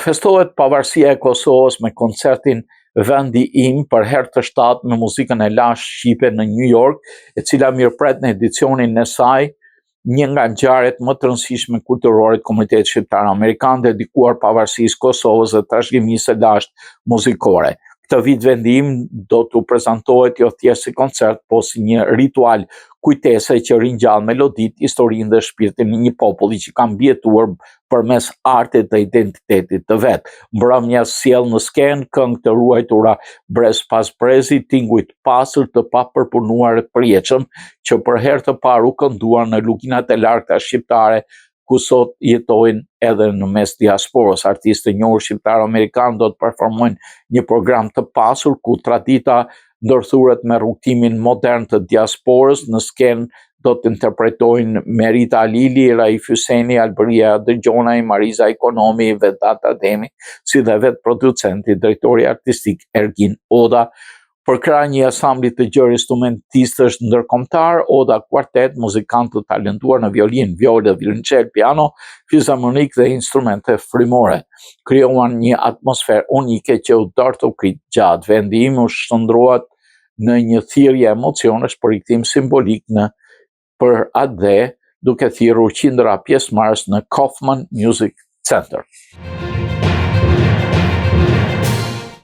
Festohet pavarësia e Kosovës me koncertin Vendi im për herë të shtatë me muzikën e lashtë shqipe në New York, e cila mirëpret në edicionin e saj një nga ngjarjet më të rëndësishme kulturore të komunitetit shqiptar amerikan dedikuar pavarësisë Kosovës dhe trashëgimisë së lashtë muzikore. Këtë vit Vendi im do t'u prezantohet jo thjesht si koncert, po si një ritual kujtese që ringjall meloditë, historinë dhe shpirtin e një populli që ka mbijetuar përmes artit dhe identitetit të vet. Mbrëmja sjell në skenë këngë të ruajtura brez pas brezi, tinguj të pastër të papërpunuar të përjetshëm, që për herë të parë u kënduar në luginat e largëta shqiptare, ku sot jetojnë edhe në mes diasporës. Artistë të njohur shqiptar-amerikanë do të performojnë një program të pasur ku tradita ndërthuret me rrugtimin modern të diasporës. Në skenë do të interpretojnë Merita Alili, Raif Hyseni, Alberia Dëgjonaj, Mariza Ekonomi, Vedat Ademi, si dhe vetë producenti, drejtori artistik Ergin Oda. Për krah një asambli të gjerë instrumentistësh ndërkombëtar, Oda Quartet, muzikantë të talentuar në violinë, violë, violonçel, piano, fizharmonik dhe instrumente frymore. Krijuan një atmosferë unike që u dartukrit gjatë. Vendi im u shndrohet në një thirrje emocionesh për rikthim simbolik për atë dhe duke thirrur qindra pjesëmarrës në Kaufman Music Center.